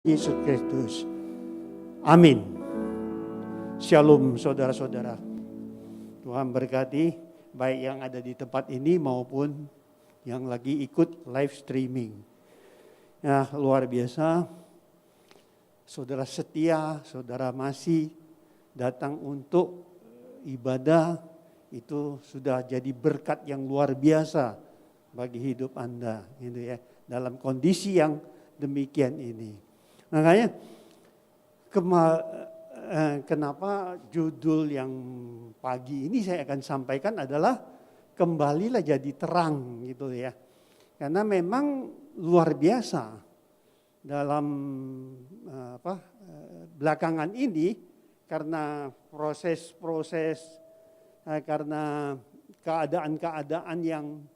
Yesus Kristus. Amin. Shalom saudara-saudara. Tuhan berkati baik yang ada di tempat ini maupun yang lagi ikut live streaming. Ya, luar biasa. Saudara setia, saudara masih datang untuk ibadah, itu sudah jadi berkat yang luar biasa bagi hidup Anda, gitu ya. Dalam kondisi yang demikian ini. Makanya kenapa judul yang pagi ini saya akan sampaikan adalah kembalilah jadi terang, gitu ya. Karena memang luar biasa dalam belakangan ini karena proses-proses, karena keadaan-keadaan yang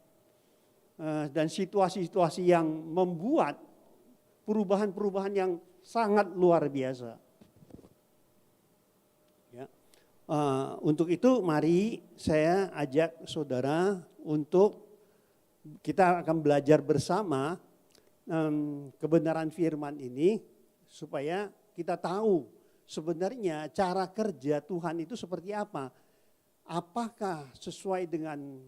dan situasi-situasi yang membuat perubahan-perubahan yang sangat luar biasa. Ya. Untuk itu mari saya ajak saudara untuk kita akan belajar bersama kebenaran firman ini supaya kita tahu sebenarnya cara kerja Tuhan itu seperti apa. Apakah sesuai dengan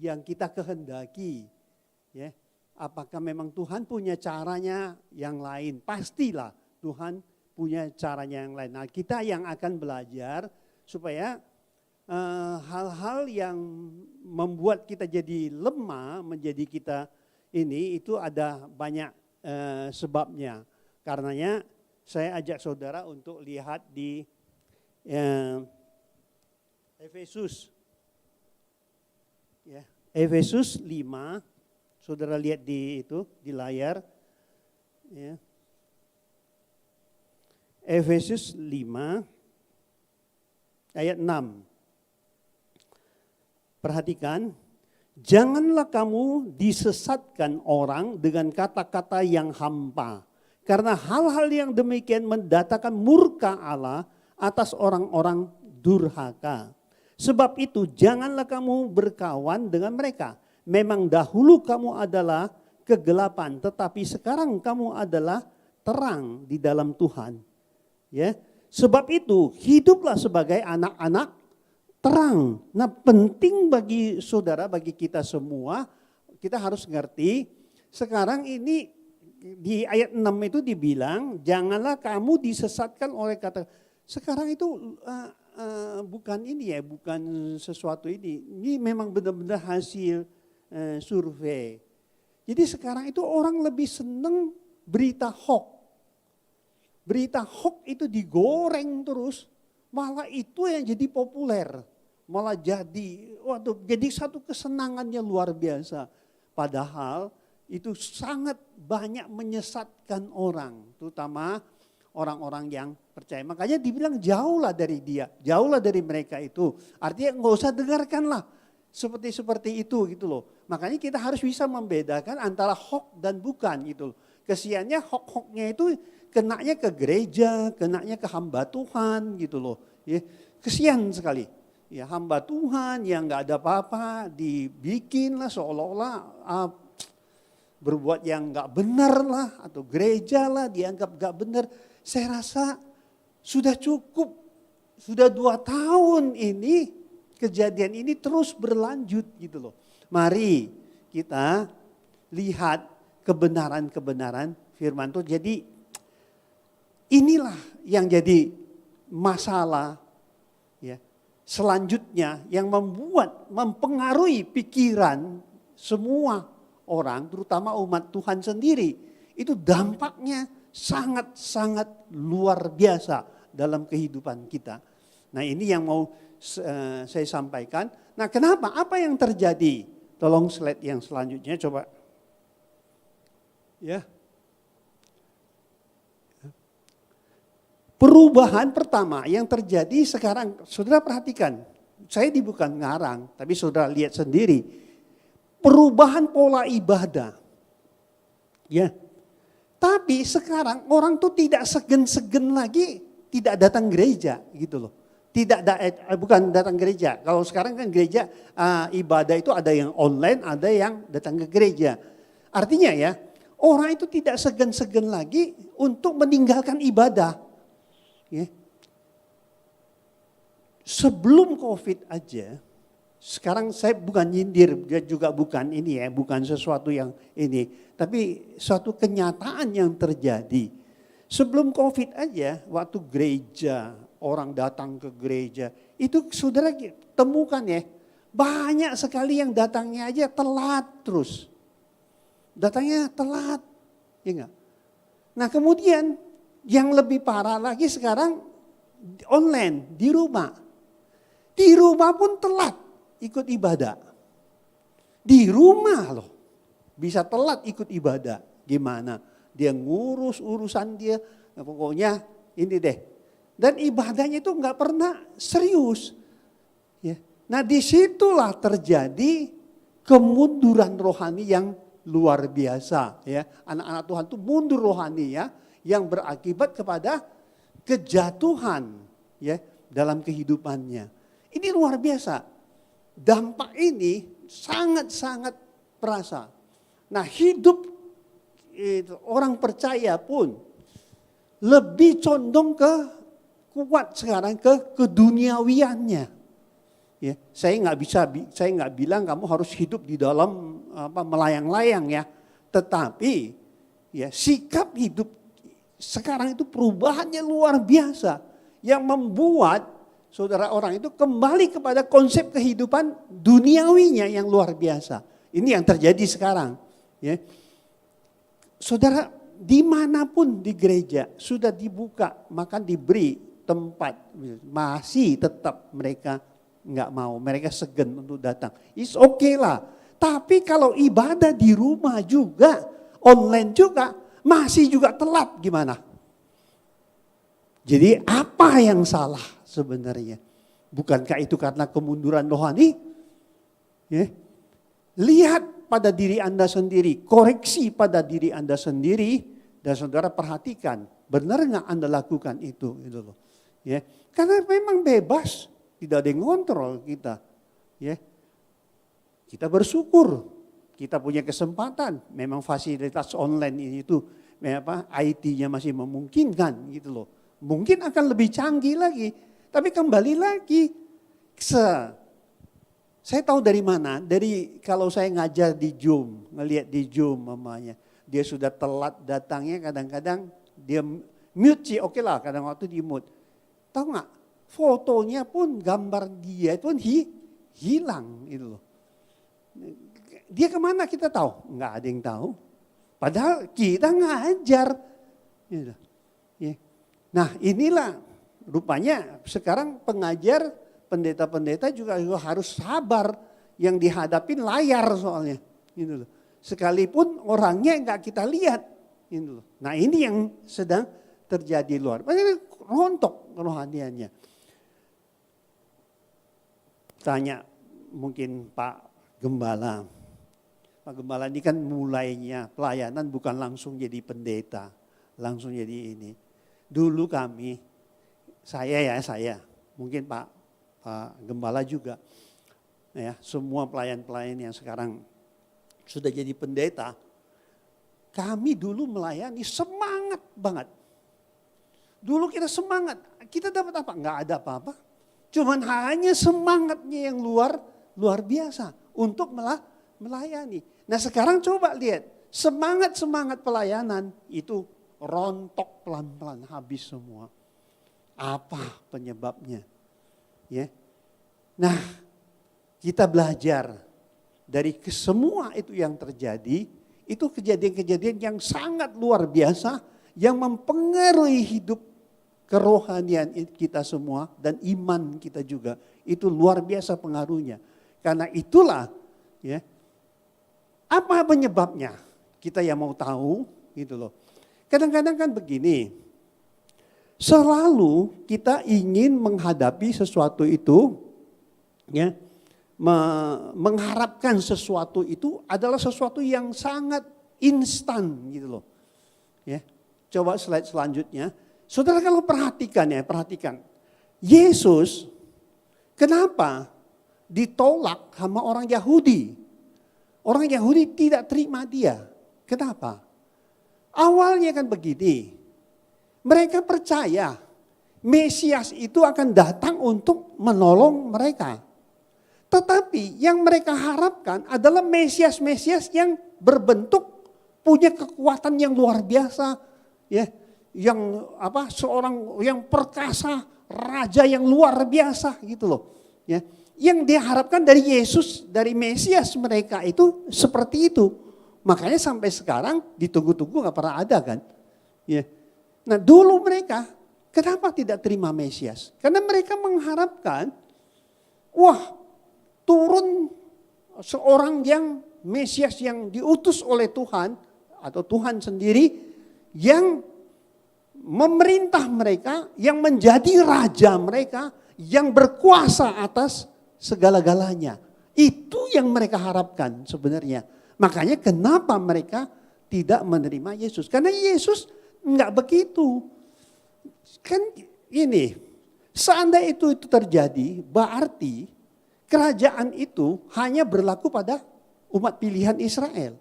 yang kita kehendaki, ya? Apakah memang Tuhan punya caranya yang lain? Pastilah Tuhan punya caranya yang lain. Nah, kita yang akan belajar supaya hal-hal yang membuat kita jadi lemah, menjadi kita ini, itu ada banyak sebabnya. Karenanya saya ajak saudara untuk lihat di Efesus. Ya, Efesus 5. Saudara lihat di layar. Ya. Efesus 5 ayat 6. Perhatikan, janganlah kamu disesatkan orang dengan kata-kata yang hampa. Karena hal-hal yang demikian mendatangkan murka Allah atas orang-orang durhaka. Sebab itu janganlah kamu berkawan dengan mereka. Memang dahulu kamu adalah kegelapan, tetapi sekarang kamu adalah terang di dalam Tuhan. Ya, sebab itu hiduplah sebagai anak-anak terang. Nah, penting bagi saudara, bagi kita semua, kita harus ngerti. Sekarang ini di ayat 6 itu dibilang, janganlah kamu disesatkan oleh kata. Sekarang itu bukan ini ya, bukan sesuatu ini. Ini memang benar-benar hasil survei. Jadi sekarang itu orang lebih seneng berita hoax. Berita hoax itu digoreng terus, malah itu yang jadi populer. Malah jadi satu kesenangannya luar biasa. Padahal itu sangat banyak menyesatkan orang, terutama orang-orang yang percaya. Makanya dibilang jauhlah dari dia, jauhlah dari mereka itu. Artinya nggak usah dengarkanlah seperti itu gitu loh. Makanya kita harus bisa membedakan antara hoax dan bukan gitu loh. Kesiannya hoax-hoaxnya itu kenanya ke gereja, kenanya ke hamba Tuhan gitu loh. Ya, kesian sekali. Ya, hamba Tuhan yang nggak ada apa-apa dibikin lah seolah-olah berbuat yang nggak benar lah, atau gereja lah dianggap nggak benar. Saya rasa sudah cukup, sudah 2 tahun ini kejadian ini terus berlanjut gitu loh. Mari kita lihat kebenaran-kebenaran firman Tuhan. Jadi inilah yang jadi masalah ya. Selanjutnya yang mempengaruhi pikiran semua orang, terutama umat Tuhan sendiri. Itu dampaknya sangat-sangat luar biasa dalam kehidupan kita. Nah, ini yang mau saya sampaikan. Nah, kenapa? Apa yang terjadi? Tolong slide yang selanjutnya coba. Ya. Perubahan pertama yang terjadi sekarang, saudara perhatikan. Saya bukan ngarang, tapi saudara lihat sendiri. Perubahan pola ibadah. Ya. Tapi sekarang orang tuh tidak segen-segen lagi tidak datang gereja gitu loh. Bukan datang gereja. Kalau sekarang kan gereja ibadah itu ada yang online, ada yang datang ke gereja. Artinya ya, orang itu tidak segan-segan lagi untuk meninggalkan ibadah. Ya. Sebelum COVID aja, sekarang saya bukan nyindir, dia juga bukan ini ya, bukan sesuatu yang ini, tapi suatu kenyataan yang terjadi. Sebelum COVID aja, waktu gereja, orang datang ke gereja, itu saudara temukan ya, banyak sekali yang datangnya aja telat terus. Datangnya telat, ya enggak? Nah kemudian yang lebih parah lagi sekarang online, di rumah. Di rumah pun telat ikut ibadah. Di rumah loh, bisa telat ikut ibadah. Gimana? Dia ngurus urusan dia, pokoknya ini deh. Dan ibadahnya itu nggak pernah serius. Ya. Nah disitulah terjadi kemunduran rohani yang luar biasa. Ya. Anak-anak Tuhan itu mundur rohani ya, yang berakibat kepada kejatuhan ya dalam kehidupannya. Ini luar biasa. Dampak ini sangat-sangat perasa. Nah hidup orang percaya pun lebih condong ke kuat sekarang ke keduniawiannya. Ya, saya nggak bilang kamu harus hidup di dalam melayang-layang ya. Tetapi ya sikap hidup sekarang itu perubahannya luar biasa yang membuat saudara orang itu kembali kepada konsep kehidupan duniawinya yang luar biasa. Ini yang terjadi sekarang. Ya. Saudara, dimanapun di gereja sudah dibuka, maka diberi tempat. Masih tetap mereka nggak mau, mereka segan untuk datang. It's okay lah. Tapi kalau ibadah di rumah juga, online juga, masih juga telat gimana? Jadi apa yang salah sebenarnya? Bukankah itu karena kemunduran rohani? Ya. Lihat pada diri Anda sendiri, koreksi pada diri Anda sendiri, dan saudara perhatikan, benar nggak Anda lakukan itu? Gitu loh. Ya. Karena memang bebas, tidak ada yang ngontrol kita. Ya. Kita bersyukur, kita punya kesempatan, memang fasilitas online ini itu, IT-nya masih memungkinkan gitu loh. Mungkin akan lebih canggih lagi. Tapi kembali lagi. Saya tahu dari mana? Dari kalau saya ngajar di Zoom. Ngelihat di Zoom mamanya. Dia sudah telat datangnya kadang-kadang. Dia mute sih oke lah kadang waktu di mute. Tahu gak? Fotonya pun gambar dia pun hilang. Gitu loh. Dia kemana kita tahu? Nggak ada yang tahu. Padahal kita ngajar. Gitu. Ya. Nah inilah rupanya sekarang pengajar, pendeta-pendeta juga harus sabar yang dihadapin layar soalnya. Gitu loh. Sekalipun orangnya nggak kita lihat. Gitu loh. Nah ini yang sedang terjadi luar. Rontok kerohaniannya. Tanya mungkin Pak Gembala. Pak Gembala ini kan mulainya pelayanan bukan langsung jadi pendeta. Langsung jadi ini. Dulu kami, saya, mungkin Pak Gembala juga, ya semua pelayan-pelayan yang sekarang sudah jadi pendeta, kami dulu melayani semangat banget. Dulu kita semangat, kita dapat apa? Enggak ada apa-apa. Cuman hanya semangatnya yang luar biasa untuk melayani. Nah sekarang coba lihat, semangat pelayanan itu rontok pelan-pelan habis semua. Apa penyebabnya? Ya. Nah, kita belajar dari semua itu yang terjadi, itu kejadian-kejadian yang sangat luar biasa yang mempengaruhi hidup kerohanian kita semua dan iman kita juga. Itu luar biasa pengaruhnya. Karena itulah ya. Apa penyebabnya? Kita yang mau tahu gitu loh. Kadang-kadang kan begini, selalu kita ingin menghadapi sesuatu itu, ya, mengharapkan sesuatu itu adalah sesuatu yang sangat instan gitu loh. Ya, coba slide selanjutnya. Saudara kalau perhatikan, Yesus kenapa ditolak sama orang Yahudi? Orang Yahudi tidak terima dia. Kenapa? Awalnya kan begini, mereka percaya Mesias itu akan datang untuk menolong mereka. Tetapi yang mereka harapkan adalah Mesias-Mesias yang berbentuk punya kekuatan yang luar biasa, ya, yang seorang yang perkasa, raja yang luar biasa gitu loh, ya. Yang dia harapkan dari Yesus, dari Mesias mereka itu seperti itu. Makanya sampai sekarang ditunggu-tunggu nggak pernah ada kan. Ya. Nah dulu mereka kenapa tidak terima Mesias? Karena mereka mengharapkan, turun seorang yang Mesias yang diutus oleh Tuhan atau Tuhan sendiri yang memerintah mereka, yang menjadi raja mereka, yang berkuasa atas segala-galanya. Itu yang mereka harapkan sebenarnya. Makanya kenapa mereka tidak menerima Yesus. Karena Yesus enggak begitu. Kan ini, seandainya itu terjadi, berarti kerajaan itu hanya berlaku pada umat pilihan Israel.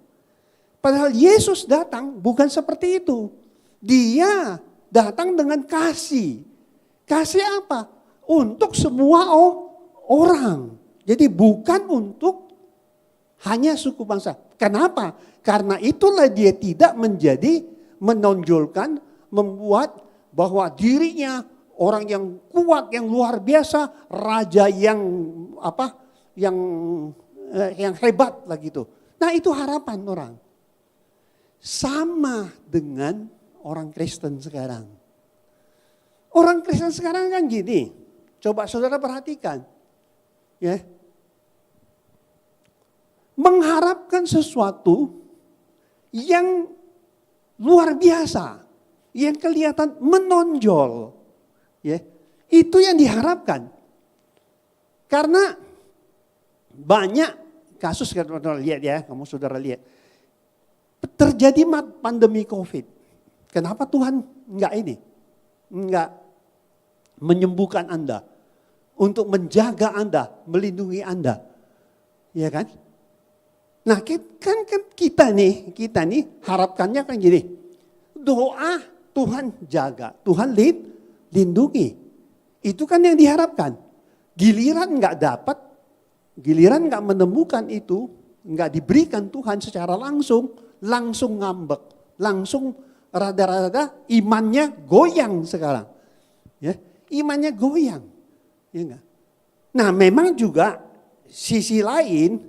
Padahal Yesus datang bukan seperti itu. Dia datang dengan kasih. Kasih apa? Untuk semua orang. Jadi bukan untuk hanya suku bangsa. Kenapa? Karena itulah dia tidak menonjolkan, membuat bahwa dirinya orang yang kuat, yang luar biasa, raja yang hebat lah gitu. Nah itu harapan orang. Sama dengan orang Kristen sekarang. Orang Kristen sekarang kan gini, coba saudara perhatikan. Ya, mengharapkan sesuatu yang luar biasa, yang kelihatan menonjol, ya, itu yang diharapkan. Karena banyak kasus, kamu saudara lihat, terjadi pandemi COVID. Kenapa Tuhan enggak menyembuhkan Anda, untuk menjaga Anda, melindungi Anda, ya kan? Nah kan kita nih harapkannya kan gini, doa Tuhan jaga, Tuhan lindungi. Itu kan yang diharapkan. Giliran nggak dapat, giliran nggak menemukan itu, nggak diberikan Tuhan secara langsung ngambek, langsung rada-rada imannya goyang sekarang. Ya, imannya goyang. Ya enggak? Nah memang juga sisi lain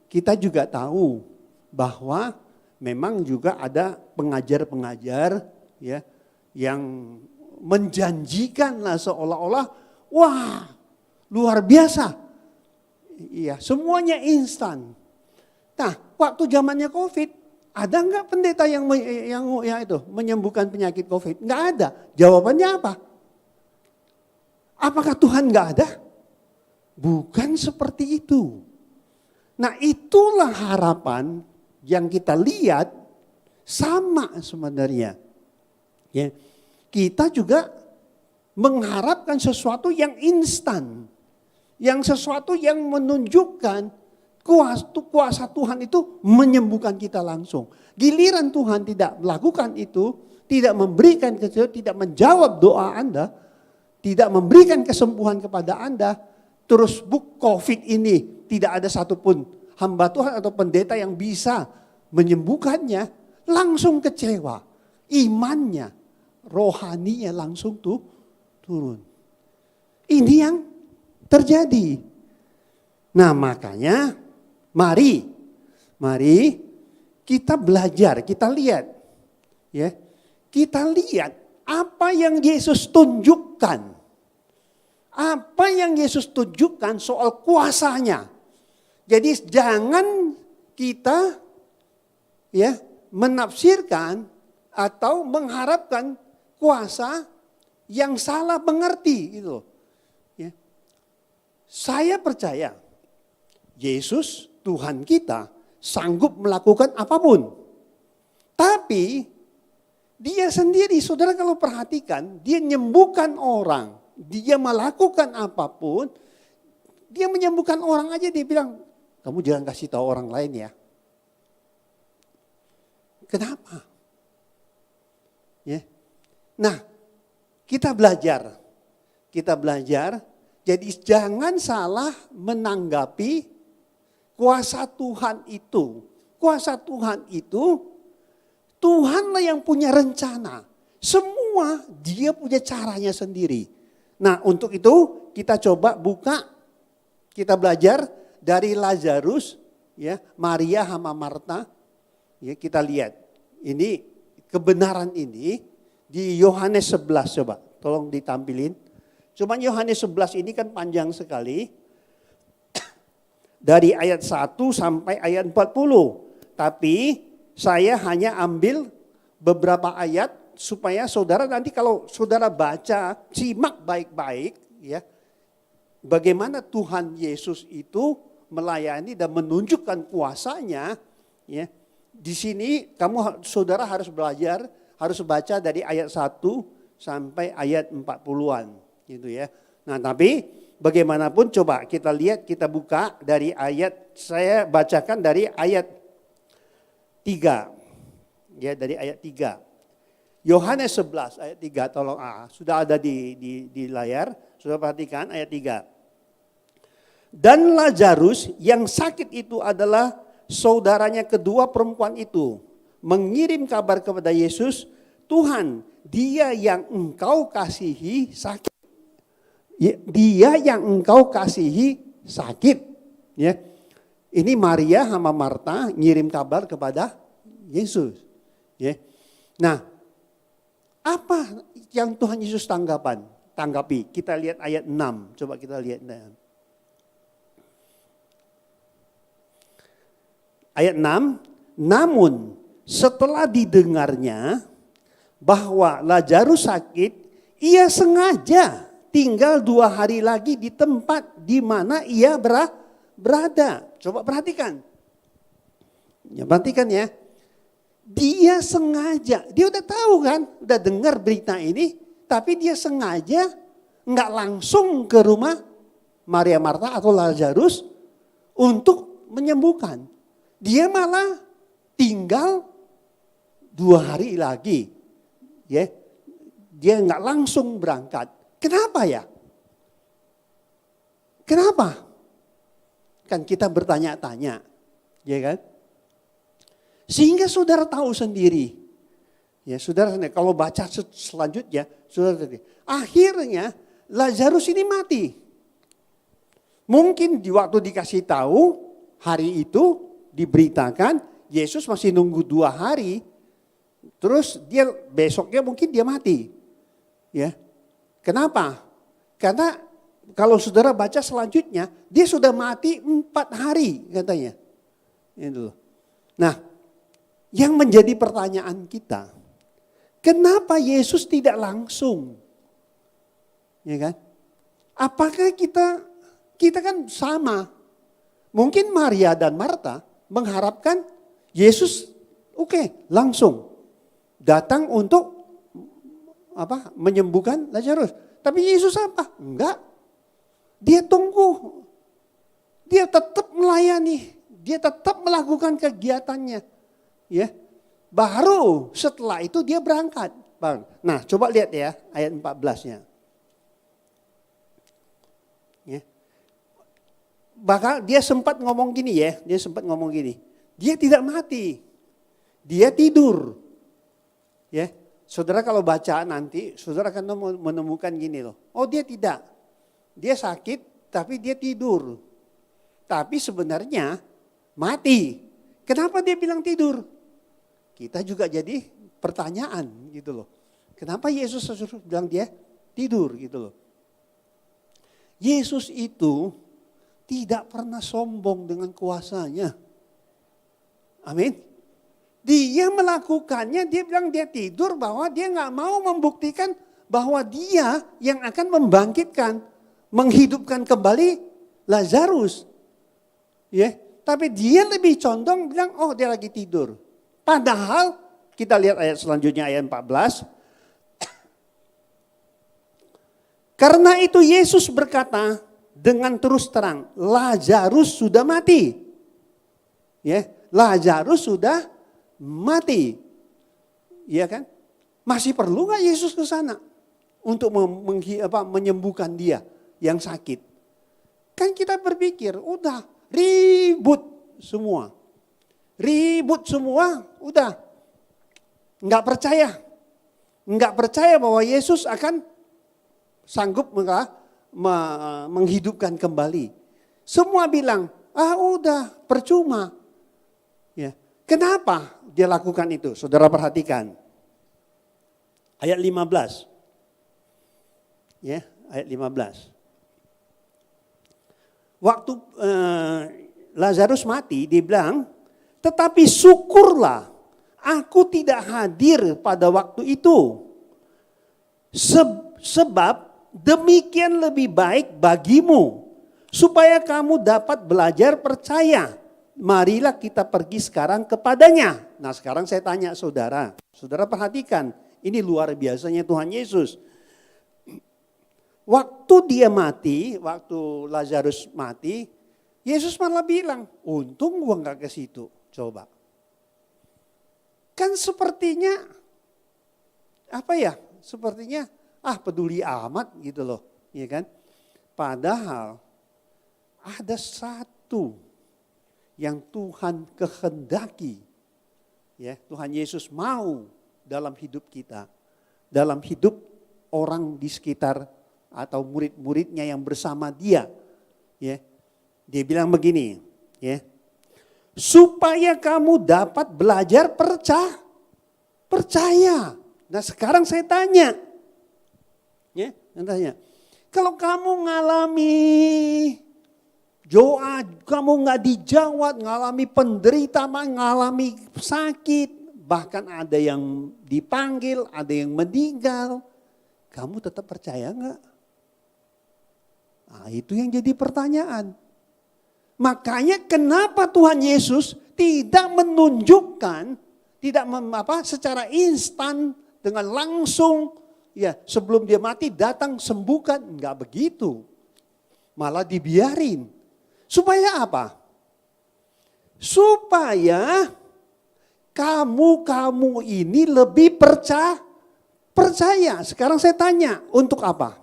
kita juga tahu bahwa memang juga ada pengajar-pengajar ya yang menjanjikan lah seolah-olah wah luar biasa. Iya, semuanya instan. Nah, waktu zamannya Covid, ada enggak pendeta yang menyembuhkan penyakit Covid? Enggak ada. Jawabannya apa? Apakah Tuhan enggak ada? Bukan seperti itu. Nah itulah harapan yang kita lihat sama sebenarnya. Ya, kita juga mengharapkan sesuatu yang instan. Yang sesuatu yang menunjukkan kuasa Tuhan itu menyembuhkan kita langsung. Giliran Tuhan tidak melakukan itu, tidak memberikan tidak menjawab doa Anda, tidak memberikan kesembuhan kepada Anda, terus COVID ini tidak ada satupun hamba Tuhan atau pendeta yang bisa menyembuhkannya, langsung kecewa. Imannya, rohaninya langsung turun. Ini yang terjadi. Nah makanya mari kita belajar, kita lihat. Ya, kita lihat apa yang Yesus tunjukkan. Apa yang Yesus tunjukkan soal kuasanya. Jadi jangan kita ya menafsirkan atau mengharapkan kuasa yang salah mengerti gitu. Ya. Saya percaya Yesus Tuhan kita sanggup melakukan apapun. Tapi dia sendiri, saudara kalau perhatikan, dia menyembuhkan orang. Dia melakukan apapun, dia menyembuhkan orang aja dia bilang, kamu jangan kasih tahu orang lain ya. Kenapa? Ya. Nah, kita belajar. Jadi jangan salah menanggapi kuasa Tuhan itu. Kuasa Tuhan itu, Tuhanlah yang punya rencana. Semua dia punya caranya sendiri. Nah, untuk itu kita coba buka, kita belajar dari Lazarus, ya, Maria sama Marta. Ya, kita lihat. Ini kebenaran ini di Yohanes 11, coba tolong ditampilin. Cuman Yohanes 11 ini kan panjang sekali. Dari ayat 1 sampai ayat 40. Tapi saya hanya ambil beberapa ayat supaya saudara nanti kalau saudara baca, simak baik-baik ya. Bagaimana Tuhan Yesus itu melayani dan menunjukkan kuasanya ya. Di sini saudara harus belajar, harus baca dari ayat 1 sampai ayat 40-an gitu ya. Nah, tapi bagaimanapun coba kita lihat, kita buka dari ayat, saya bacakan dari ayat 3. Ya, dari ayat 3. Yohanes 11 ayat 3, tolong sudah ada di layar, sudah perhatikan ayat 3. Dan Lazarus yang sakit itu adalah saudaranya kedua perempuan itu, mengirim kabar kepada Yesus, Tuhan, dia yang engkau kasihi sakit. Dia yang engkau kasihi sakit. Ya. Ini Maria sama Marta ngirim kabar kepada Yesus. Ya. Nah, apa yang Tuhan Yesus tanggapi? Kita lihat ayat 6. Coba kita lihat. Ayat 6. Namun setelah didengarnya bahwa Lazarus sakit, ia sengaja tinggal 2 hari lagi di tempat di mana ia berada. Coba perhatikan. Ya, perhatikan ya. Dia sengaja, dia udah tahu kan, udah dengar berita ini, tapi dia sengaja nggak langsung ke rumah Maria Marta atau Lazarus untuk menyembuhkan. Dia malah tinggal 2 hari lagi. Ya, dia nggak langsung berangkat. Kenapa ya? Kenapa? Kan kita bertanya-tanya, ya kan? Sehingga saudara tahu sendiri. Ya, saudara sendiri kalau baca selanjutnya, saudara sendiri. Akhirnya Lazarus ini mati. Mungkin di waktu dikasih tahu hari itu diberitakan Yesus masih nunggu 2 hari. Terus dia besoknya mungkin dia mati. Ya. Kenapa? Karena kalau saudara baca selanjutnya, dia sudah mati 4 hari katanya. Itu. Nah, yang menjadi pertanyaan kita, kenapa Yesus tidak langsung? Ya kan? Apakah kita kan sama? Mungkin Maria dan Marta mengharapkan Yesus langsung datang untuk menyembuhkan Lazarus. Tapi Yesus apa? Enggak. Dia tunggu. Dia tetap melayani. Dia tetap melakukan kegiatannya. Ya. Baru setelah itu dia berangkat. Nah, coba lihat ya ayat 14-nya. Ya. Bahkan dia sempat ngomong gini ya. Dia tidak mati. Dia tidur. Ya. Saudara kalau baca nanti, saudara akan menemukan gini loh. Oh, dia tidak. Dia sakit tapi dia tidur. Tapi sebenarnya mati. Kenapa dia bilang tidur? Kita juga jadi pertanyaan gitu loh. Kenapa Yesus bilang dia tidur gitu loh. Yesus itu tidak pernah sombong dengan kuasanya. Amin. Dia melakukannya, dia bilang dia tidur bahwa dia gak mau membuktikan bahwa dia yang akan membangkitkan, menghidupkan kembali Lazarus. Ya, tapi dia lebih condong bilang, oh dia lagi tidur. Padahal kita lihat ayat selanjutnya ayat 14. Karena itu Yesus berkata dengan terus terang, Lazarus sudah mati. Ya, Lazarus sudah mati. Iya kan? Masih perlu nggak Yesus ke sana untuk menyembuhkan dia yang sakit? Kan kita berpikir, udah ribut semua. Ribut semua, udah. Nggak percaya. Nggak percaya bahwa Yesus akan sanggup menghidupkan kembali. Semua bilang, udah percuma. Ya. Kenapa dia lakukan itu? Saudara perhatikan. Ayat 15. Ya, ayat 15. Waktu Lazarus mati, dia bilang, tetapi syukurlah aku tidak hadir pada waktu itu. Sebab demikian lebih baik bagimu, supaya kamu dapat belajar percaya. Marilah kita pergi sekarang kepadanya. Nah sekarang saya tanya saudara, saudara perhatikan, ini luar biasanya Tuhan Yesus. Waktu dia mati, waktu Lazarus mati, Yesus malah bilang, untung gua gak ke situ. Coba. Kan sepertinya, sepertinya peduli amat gitu loh. Ya kan? Padahal ada satu yang Tuhan kehendaki. Ya, Tuhan Yesus mau dalam hidup kita. Dalam hidup orang di sekitar atau murid-muridnya yang bersama dia. Ya. Dia bilang begini, ya. Supaya kamu dapat belajar percaya. Nah sekarang saya tanya. Ya, tanya. Kalau kamu ngalami doa, kamu nggak dijawab, ngalami penderitaan, ngalami sakit, bahkan ada yang dipanggil, ada yang meninggal, kamu tetap percaya nggak? Nah, itu yang jadi pertanyaan. Makanya kenapa Tuhan Yesus tidak menunjukkan, secara instan dengan langsung, ya sebelum dia mati datang sembuhkan, enggak begitu. Malah dibiarin. Supaya apa? Supaya kamu ini lebih percaya. Sekarang saya tanya, untuk apa?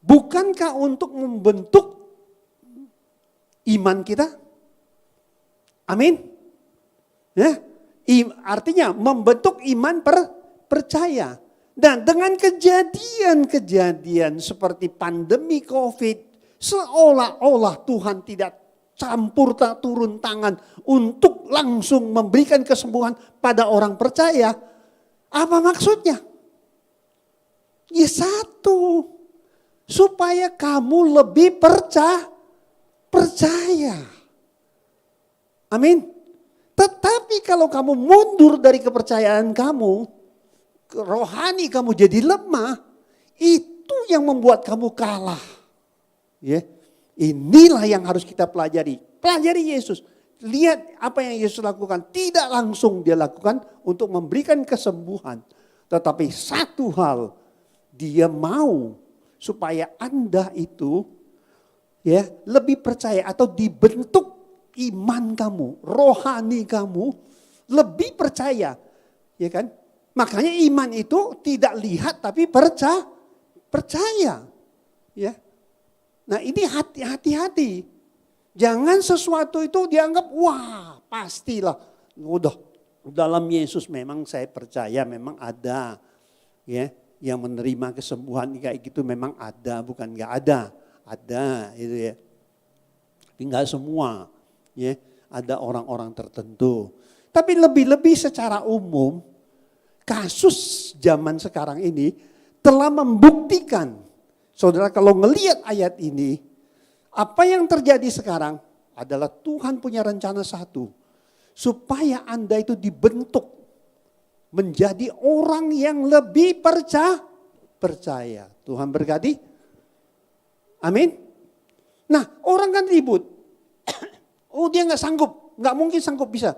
Bukankah untuk membentuk iman kita? Amin. Ya, artinya membentuk iman percaya. Dan dengan kejadian-kejadian seperti pandemi COVID, seolah-olah Tuhan tidak turun tangan untuk langsung memberikan kesembuhan pada orang percaya. Apa maksudnya? Ya satu, supaya kamu lebih percaya. Amin. Tetapi kalau kamu mundur dari kepercayaan kamu, rohani kamu jadi lemah, itu yang membuat kamu kalah. Ya. Inilah yang harus kita pelajari. Pelajari Yesus. Lihat apa yang Yesus lakukan. Tidak langsung dia lakukan untuk memberikan kesembuhan. Tetapi satu hal, dia mau supaya Anda itu ya lebih percaya atau dibentuk iman kamu, rohani kamu lebih percaya, ya kan? Makanya iman itu tidak lihat tapi percaya, ya. Nah ini hati-hati, jangan sesuatu itu dianggap wah pastilah, udah dalam Yesus memang saya percaya memang ada, ya. Yang menerima kesembuhan kayak gitu memang ada, bukan nggak ada itu ya. Tapi nggak semua, ya. Ada orang-orang tertentu. Tapi lebih-lebih secara umum, kasus zaman sekarang ini telah membuktikan, saudara kalau ngelihat ayat ini, apa yang terjadi sekarang adalah Tuhan punya rencana satu, supaya Anda itu dibentuk menjadi orang yang lebih percaya. Tuhan berkati. Amin. Nah orang kan ribut. Oh dia gak sanggup. Gak mungkin sanggup bisa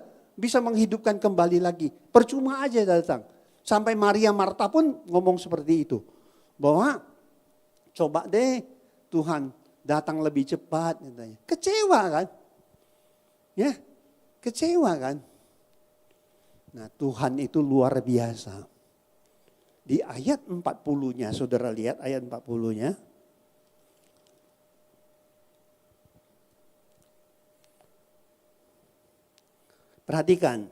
menghidupkan kembali lagi. Percuma aja datang. Sampai Maria Marta pun ngomong seperti itu. Bahwa coba deh Tuhan datang lebih cepat. Katanya. Kecewa kan. Ya kecewa kan. Nah, Tuhan itu luar biasa. Di ayat 40-nya, saudara lihat ayat 40-nya. Perhatikan.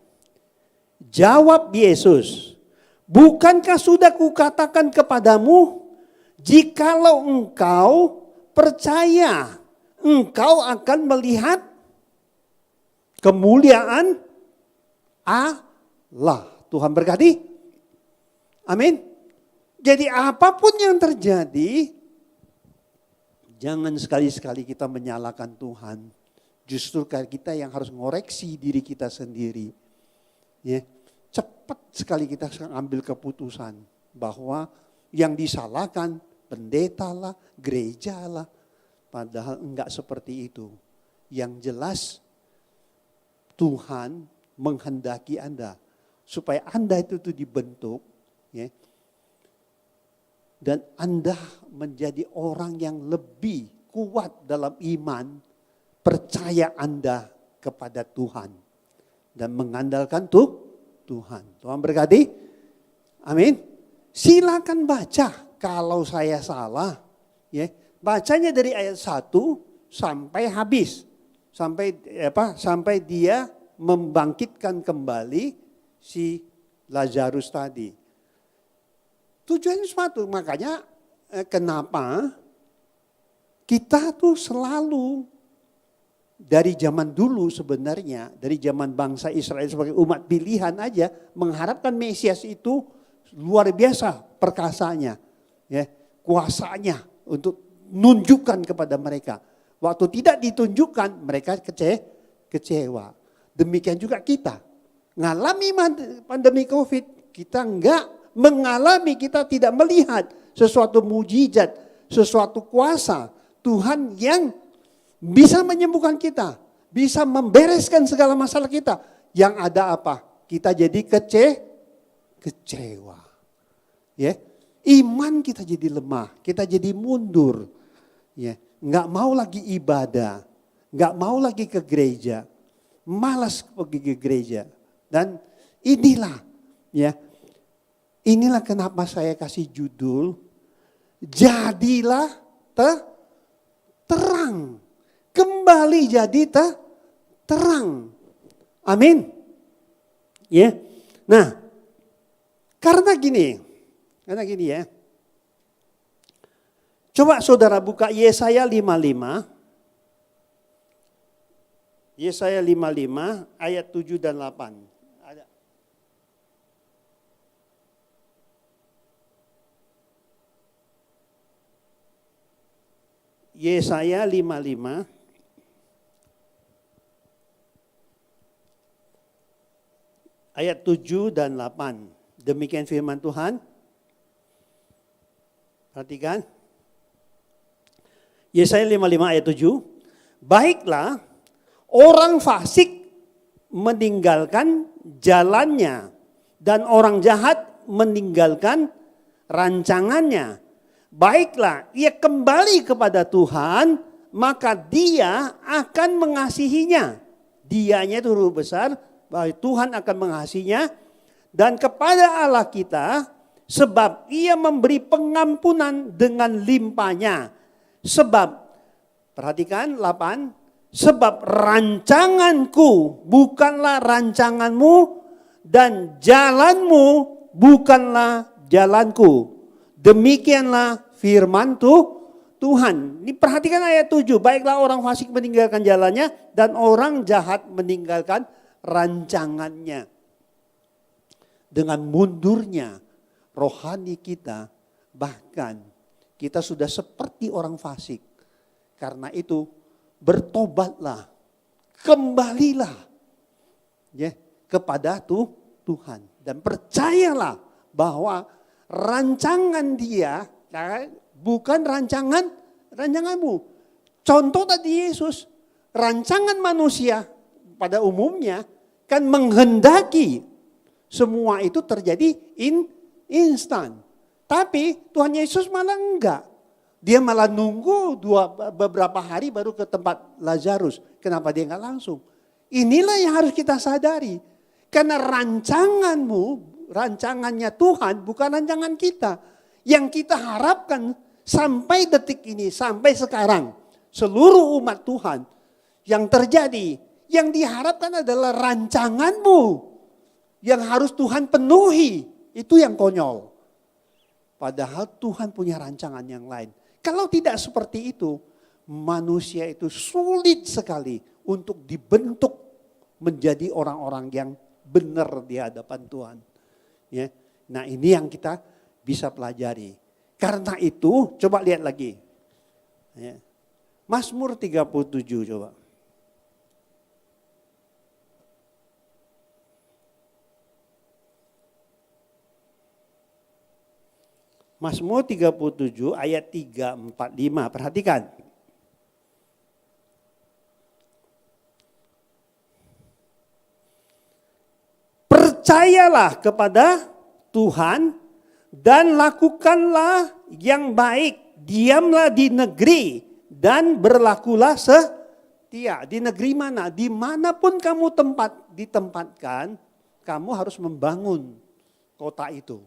Jawab Yesus, bukankah sudah kukatakan kepadamu, jikalau engkau percaya, engkau akan melihat kemuliaan Allah. Tuhan berkati. Amin. Jadi apapun yang terjadi, jangan sekali-sekali kita menyalahkan Tuhan. Justru kita yang harus ngoreksi diri kita sendiri. Ya, cepat sekali kita ambil keputusan bahwa yang disalahkan pendeta lah, gereja lah. Padahal enggak seperti itu. Yang jelas Tuhan menghendaki Anda supaya Anda itu dibentuk, ya, dan Anda menjadi orang yang lebih kuat dalam iman, percaya Anda kepada Tuhan dan mengandalkan Tuhan. Tuhan berkati. Amin. Silakan baca kalau saya salah, ya. Bacanya dari ayat 1 sampai habis. Sampai dia membangkitkan kembali si Lazarus tadi. Tujuannya suatu, makanya kenapa kita tuh selalu dari zaman dulu sebenarnya, dari zaman bangsa Israel sebagai umat pilihan aja mengharapkan Mesias itu luar biasa perkasanya, ya, kuasanya untuk nunjukkan kepada mereka. Waktu tidak ditunjukkan mereka kecewa. Demikian juga kita ngalami pandemi COVID, kita enggak mengalami, kita tidak melihat sesuatu mujizat, sesuatu kuasa Tuhan yang bisa menyembuhkan kita, bisa membereskan segala masalah kita. Yang ada apa? Kita jadi kecewa. Ya, iman kita jadi lemah, kita jadi mundur. Ya, nggak mau lagi ibadah, nggak mau lagi ke gereja, malas pergi ke gereja. Dan inilah, ya, inilah kenapa saya kasih judul, jadilah terang. Kembali jadi terang. Amin. Ya. Nah, karena gini ya. Coba saudara buka Yesaya 55. Yesaya 55 ayat 7 dan 8. Ada. Yesaya 55 ayat 7 dan 8. Demikian firman Tuhan. Perhatikan. Yesaya 55 ayat 7. Baiklah, orang fasik meninggalkan jalannya dan orang jahat meninggalkan rancangannya. Baiklah, ia kembali kepada Tuhan, maka dia akan mengasihinya. Dianya itu huruf besar, bahwa Tuhan akan mengasihinya. Dan kepada Allah kita, sebab ia memberi pengampunan dengan limpahnya. Sebab, perhatikan 8, sebab rancanganku bukanlah rancanganmu dan jalanmu bukanlah jalanku. Demikianlah firman Tuhan. Ini perhatikan ayat 7. Baiklah orang fasik meninggalkan jalannya dan orang jahat meninggalkan rancangannya. Dengan mundurnya rohani kita, bahkan kita sudah seperti orang fasik. Karena itu bertobatlah, kembalilah, ya, kepada Tuhan dan percayalah bahwa rancangan Dia bukan rancanganmu. Contoh tadi Yesus, rancangan manusia pada umumnya kan menghendaki semua itu terjadi instan. Tapi Tuhan Yesus malah enggak. Dia malah nunggu beberapa hari baru ke tempat Lazarus. Kenapa dia enggak langsung? Inilah yang harus kita sadari. Karena rancangannya Tuhan bukan rancangan kita. Yang kita harapkan sampai detik ini, sampai sekarang. Seluruh umat Tuhan yang terjadi, yang diharapkan adalah rancanganmu. Yang harus Tuhan penuhi, itu yang konyol. Padahal Tuhan punya rancangan yang lain. Kalau tidak seperti itu, manusia itu sulit sekali untuk dibentuk menjadi orang-orang yang benar di hadapan Tuhan. Ya. Nah ini yang kita bisa pelajari. Karena itu coba lihat lagi. Ya. Mazmur 37 coba. Mazmur 37 ayat 3, 4, 5. Perhatikan. Percayalah kepada Tuhan dan lakukanlah yang baik. Diamlah di negeri dan berlakulah setia. Di negeri mana? Dimanapun kamu ditempatkan, kamu harus membangun kota itu.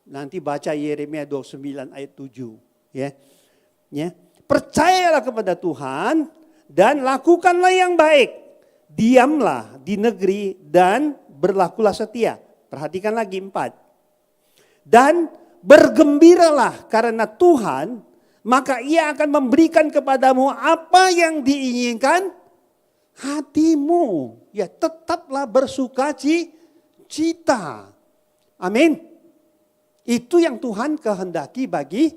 Nanti baca Yeremia 29 ayat 7. Ya. Percayalah kepada Tuhan dan lakukanlah yang baik. Diamlah di negeri dan berlakulah setia. Perhatikan lagi 4. Dan bergembiralah karena Tuhan, maka Ia akan memberikan kepadamu apa yang diinginkan hatimu. Ya, tetaplah bersukacita. Amin. Itu yang Tuhan kehendaki bagi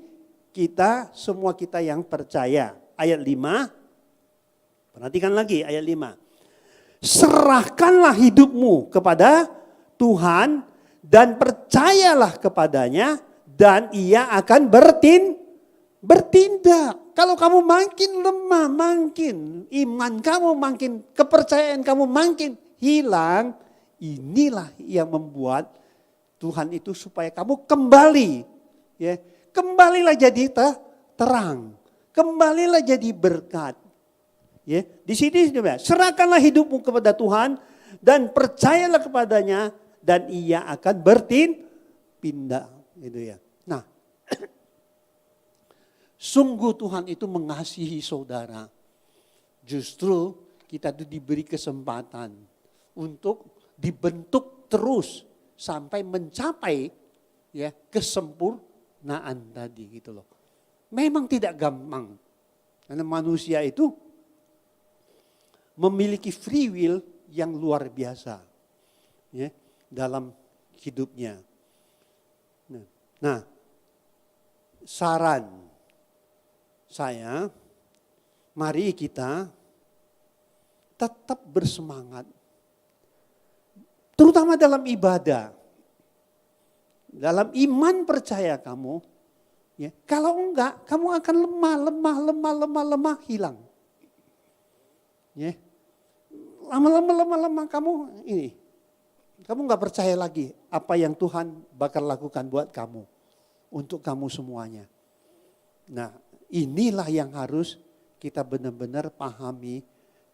kita, semua kita yang percaya. Ayat 5, perhatikan lagi ayat 5. Serahkanlah hidupmu kepada Tuhan dan percayalah kepadanya dan Ia akan bertindak. Kalau kamu makin lemah, makin iman kamu makin, kepercayaan kamu makin hilang, inilah yang membuat Tuhan itu supaya kamu kembali. Ya, kembalilah jadi terang. Kembalilah jadi berkat. Ya, di sini serahkanlah hidupmu kepada Tuhan dan percayalah kepadanya dan Ia akan bertindak. Gitu ya. Nah, sungguh Tuhan itu mengasihi saudara. Justru kita itu diberi kesempatan untuk dibentuk terus sampai mencapai ya kesempurnaan tadi gitu loh. Memang tidak gampang. Karena manusia itu memiliki free will yang luar biasa ya dalam hidupnya. Nah, saran saya, mari kita tetap bersemangat. Terutama dalam ibadah. Dalam iman percaya kamu. Ya, kalau enggak, kamu akan lemah, hilang. Ya. Lama-lama kamu ini. Kamu enggak percaya lagi apa yang Tuhan bakal lakukan buat kamu. Untuk kamu semuanya. Nah, inilah yang harus kita benar-benar pahami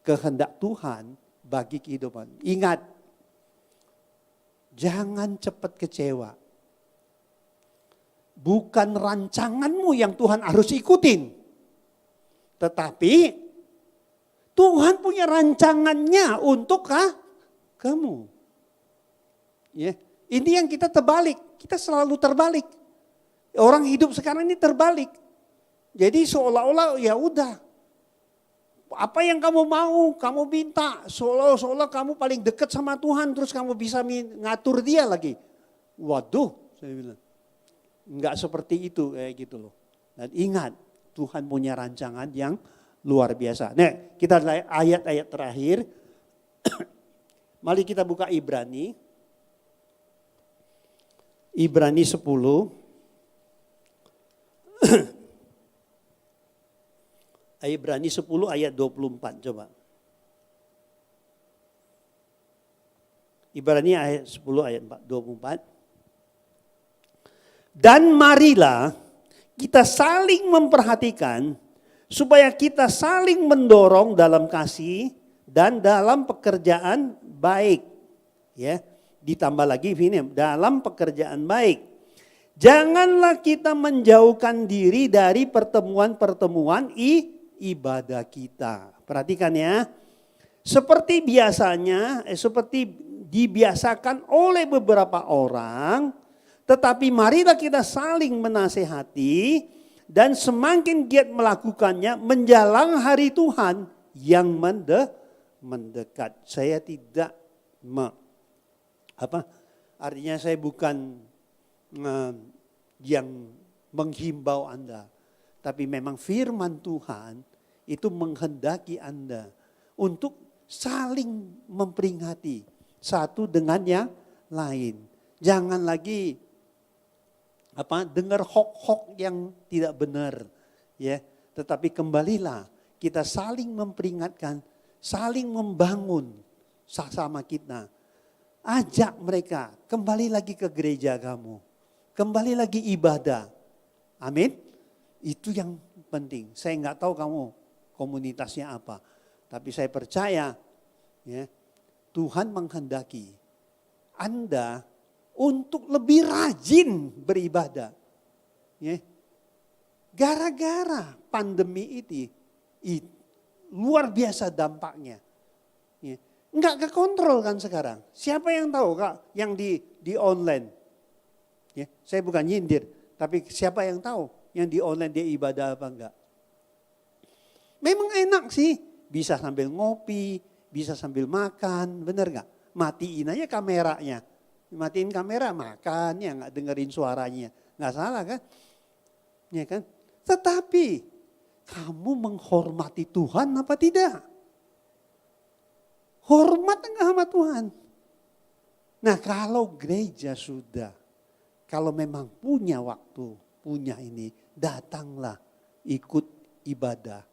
kehendak Tuhan bagi kehidupan. Ingat, jangan cepat kecewa. Bukan rancanganmu yang Tuhan harus ikutin. Tetapi Tuhan punya rancangannya untuk kamu. Ya, ini yang kita terbalik. Kita selalu terbalik. Orang hidup sekarang ini terbalik. Jadi seolah-olah ya udah. Apa yang kamu mau, kamu minta. Seolah-olah kamu paling dekat sama Tuhan. Terus kamu bisa ngatur dia lagi. Waduh, saya bilang. Enggak seperti itu kayak gitu loh. Dan ingat, Tuhan punya rancangan yang luar biasa. Nah, kita lihat ayat-ayat terakhir. Mari kita buka Ibrani. Ibrani 10. Ibrani 10 ayat 24 coba. Ibrani ayat 10 ayat 24. Dan marilah kita saling memperhatikan supaya kita saling mendorong dalam kasih dan dalam pekerjaan baik. Ya, ditambah lagi ini dalam pekerjaan baik. Janganlah kita menjauhkan diri dari pertemuan-pertemuan ibadah kita. Perhatikan ya. Seperti biasanya, seperti dibiasakan oleh beberapa orang, tetapi marilah kita saling menasehati dan semakin giat melakukannya menjelang hari Tuhan yang mendekat. Saya tidak artinya saya bukan yang menghimbau Anda, tapi memang firman Tuhan itu menghendaki Anda untuk saling memperingati satu dengan yang lain. Jangan lagi dengar hoax-hoax yang tidak benar, ya. Tetapi kembalilah kita saling memperingatkan, saling membangun sama kita. Ajak mereka kembali lagi ke gereja kamu, kembali lagi ibadah. Amin. Itu yang penting. Saya nggak tahu kamu komunitasnya apa, tapi saya percaya ya, Tuhan menghendaki Anda untuk lebih rajin beribadah. Ya. Gara-gara pandemi ini luar biasa dampaknya. Ya. Enggak kekontrol kan sekarang. Siapa yang tahu Kak yang di online? Ya, saya bukan nyindir, tapi siapa yang tahu yang di online dia ibadah apa enggak? Memang enak sih, bisa sambil ngopi, bisa sambil makan, bener gak? Matiin aja kameranya. Matiin kamera, makan, ya gak dengerin suaranya. Gak salah kan? Ya kan? Tetapi, kamu menghormati Tuhan apa tidak? Hormat enggak sama Tuhan? Nah kalau gereja sudah, kalau memang punya waktu, punya ini, datanglah ikut ibadah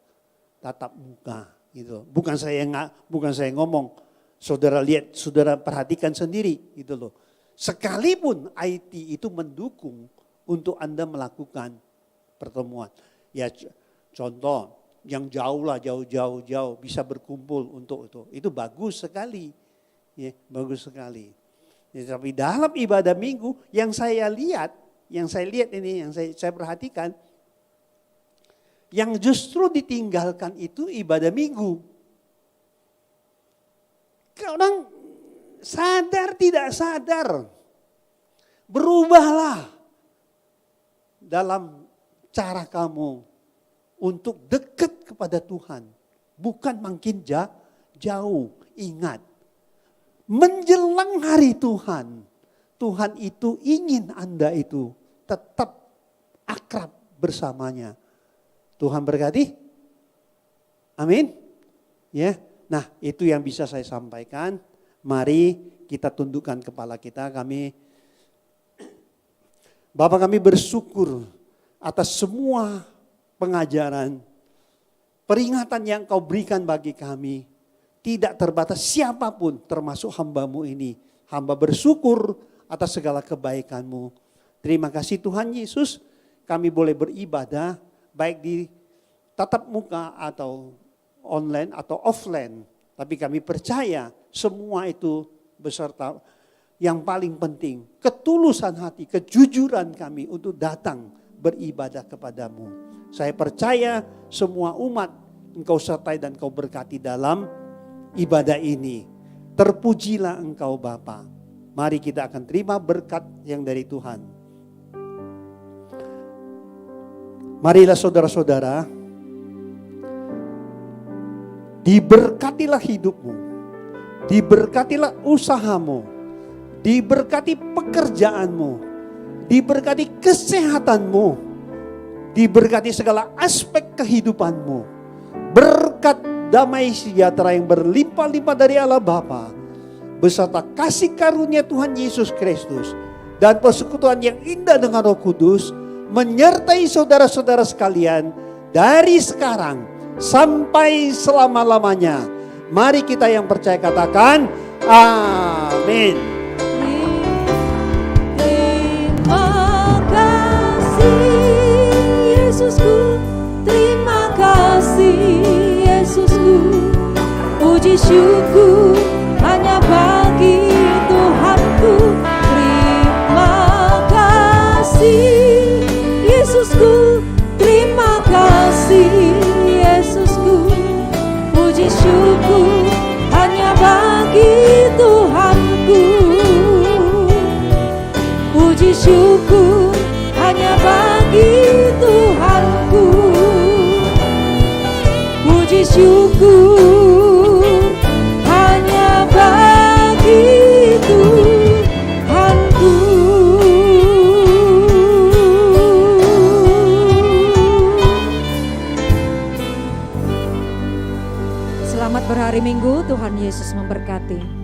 tatap muka gitu. Bukan saya ngomong, saudara lihat, saudara perhatikan sendiri gitu loh. Sekalipun IT itu mendukung untuk Anda melakukan pertemuan. Ya contoh yang jauh bisa berkumpul untuk itu. Itu bagus sekali. Ya, bagus sekali. Ya, tapi dalam ibadah minggu yang saya lihat ini, yang saya perhatikan, yang justru ditinggalkan itu ibadah minggu. Orang sadar tidak sadar, berubahlah dalam cara kamu untuk dekat kepada Tuhan. Bukan makin jauh, ingat. Menjelang hari Tuhan, Tuhan itu ingin Anda itu tetap akrab bersamanya. Tuhan berkati. Amin. Ya. Nah, itu yang bisa saya sampaikan. Mari kita tundukkan kepala kita. Bapak kami bersyukur atas semua pengajaran, peringatan yang Kau berikan bagi kami. Tidak terbatas siapapun termasuk hamba-Mu ini. Hamba bersyukur atas segala kebaikan-Mu. Terima kasih Tuhan Yesus, kami boleh beribadah baik di tatap muka atau online atau offline. Tapi kami percaya semua itu beserta yang paling penting, ketulusan hati, kejujuran kami untuk datang beribadah kepadamu. Saya percaya semua umat Engkau sertai dan Engkau berkati dalam ibadah ini. Terpujilah Engkau Bapa. Mari kita akan terima berkat yang dari Tuhan. Marilah saudara-saudara, diberkatilah hidupmu, diberkatilah usahamu, diberkati pekerjaanmu, diberkati kesehatanmu, diberkati segala aspek kehidupanmu. Berkat damai sejahtera yang berlimpah-limpah dari Allah Bapa, beserta kasih karunia Tuhan Yesus Kristus dan persekutuan yang indah dengan Roh Kudus menyertai saudara-saudara sekalian dari sekarang sampai selama-lamanya. Mari kita yang percaya katakan amin. Terima kasih Yesusku, terima kasih Yesusku, puji syukur hanya bagi Tuhan. syukur hanya bagi Tuhanku. Puji syukur hanya bagi Tuhanku. Selamat berhari Minggu, Tuhan Yesus memberkati.